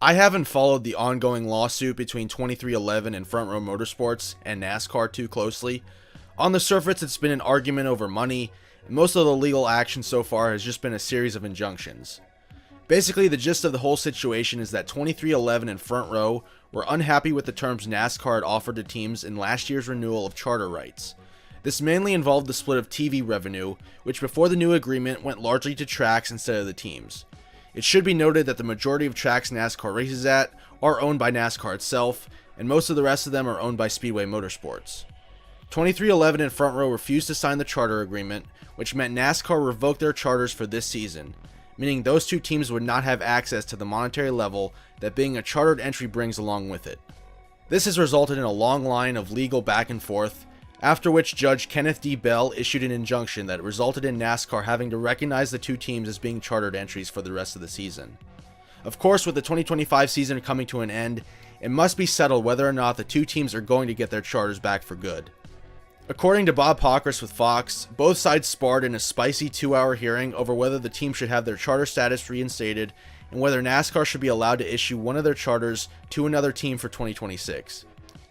I haven't followed the ongoing lawsuit between 2311 and Front Row Motorsports and NASCAR too closely. On the surface, it's been an argument over money, and most of the legal action so far has just been a series of injunctions. Basically, the gist of the whole situation is that 2311 and Front Row were unhappy with the terms NASCAR had offered to teams in last year's renewal of charter rights. This mainly involved the split of TV revenue, which before the new agreement went largely to tracks instead of the teams. It should be noted that the majority of tracks NASCAR races at are owned by NASCAR itself, and most of the rest of them are owned by Speedway Motorsports. 2311 and Front Row refused to sign the charter agreement, which meant NASCAR revoked their charters for this season, meaning those two teams would not have access to the monetary level that being a chartered entry brings along with it. This has resulted in a long line of legal back and forth, after which Judge Kenneth D. Bell issued an injunction that resulted in NASCAR having to recognize the two teams as being chartered entries for the rest of the season. Of course, with the 2025 season coming to an end, it must be settled whether or not the two teams are going to get their charters back for good. According to Bob Pockrass with Fox, both sides sparred in a spicy 2-hour hearing over whether the team should have their charter status reinstated and whether NASCAR should be allowed to issue one of their charters to another team for 2026.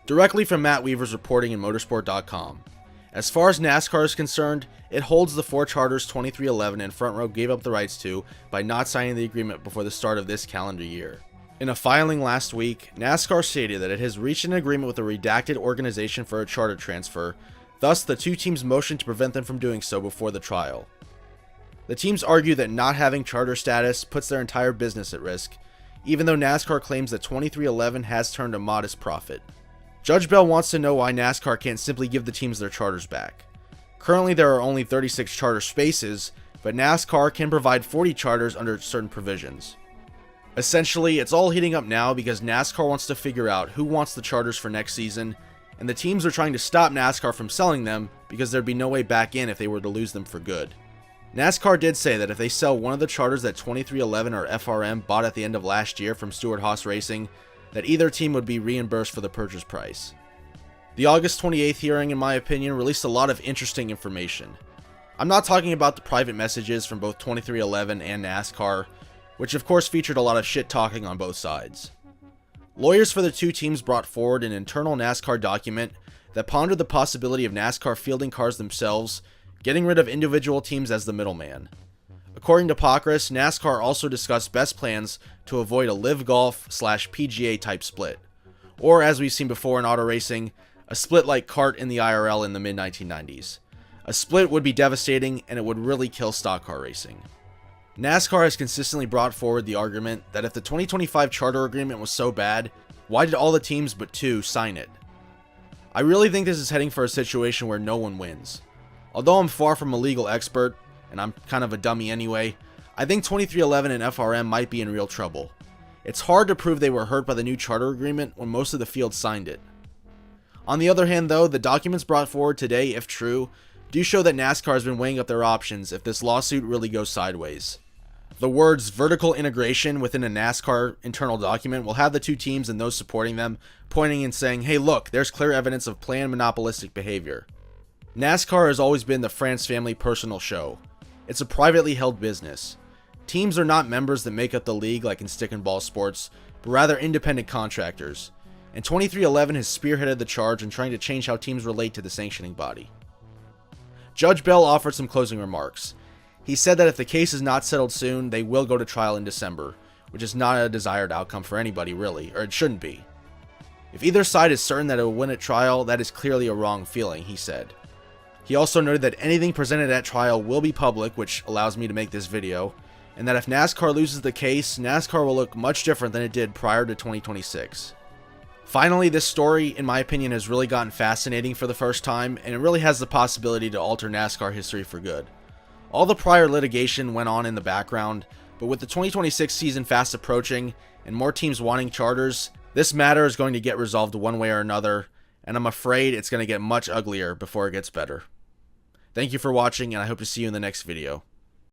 Directly from Matt Weaver's reporting in Motorsport.com. As far as NASCAR is concerned, it holds the 4 charters 2311 and Front Row gave up the rights to by not signing the agreement before the start of this calendar year. In a filing last week, NASCAR stated that it has reached an agreement with a redacted organization for a charter transfer, thus the two teams motioned to prevent them from doing so before the trial. The teams argue that not having charter status puts their entire business at risk, even though NASCAR claims that 2311 has turned a modest profit. Judge Bell wants to know why NASCAR can't simply give the teams their charters back. Currently there are only 36 charter spaces, but NASCAR can provide 40 charters under certain provisions. Essentially, it's all heating up now because NASCAR wants to figure out who wants the charters for next season, and the teams are trying to stop NASCAR from selling them because there'd be no way back in if they were to lose them for good. NASCAR did say that if they sell one of the charters that 2311 or FRM bought at the end of last year from Stewart-Haas Racing, that either team would be reimbursed for the purchase price. The August 28th hearing, in my opinion, released a lot of interesting information. I'm not talking about the private messages from both 2311 and NASCAR, which of course featured a lot of shit talking on both sides. Lawyers for the two teams brought forward an internal NASCAR document that pondered the possibility of NASCAR fielding cars themselves, getting rid of individual teams as the middleman. According to Pockrass, NASCAR also discussed best plans to avoid a live golf/PGA type split, or as we've seen before in auto racing, a split like kart in the IRL in the mid-1990s. A split would be devastating and it would really kill stock car racing. NASCAR has consistently brought forward the argument that if the 2025 charter agreement was so bad, why did all the teams but 2 sign it? I really think this is heading for a situation where no one wins. Although I'm far from a legal expert, and I'm kind of a dummy anyway, I think 2311 and FRM might be in real trouble. It's hard to prove they were hurt by the new charter agreement when most of the field signed it. On the other hand though, the documents brought forward today, if true, do show that NASCAR has been weighing up their options if this lawsuit really goes sideways. The words vertical integration within a NASCAR internal document will have the two teams and those supporting them pointing and saying, hey look, there's clear evidence of planned monopolistic behavior. NASCAR has always been the France family personal show. It's a privately held business. Teams are not members that make up the league like in stick and ball sports, but rather independent contractors. And 2311 has spearheaded the charge in trying to change how teams relate to the sanctioning body. Judge Bell offered some closing remarks. He said that if the case is not settled soon, they will go to trial in December, which is not a desired outcome for anybody really, or it shouldn't be. If either side is certain that it will win at trial, that is clearly a wrong feeling, he said. He also noted that anything presented at trial will be public, which allows me to make this video, and that if NASCAR loses the case, NASCAR will look much different than it did prior to 2026. Finally, this story, in my opinion, has really gotten fascinating for the first time, and it really has the possibility to alter NASCAR history for good. All the prior litigation went on in the background, but with the 2026 season fast approaching and more teams wanting charters, this matter is going to get resolved one way or another, and I'm afraid it's going to get much uglier before it gets better. Thank you for watching, and I hope to see you in the next video.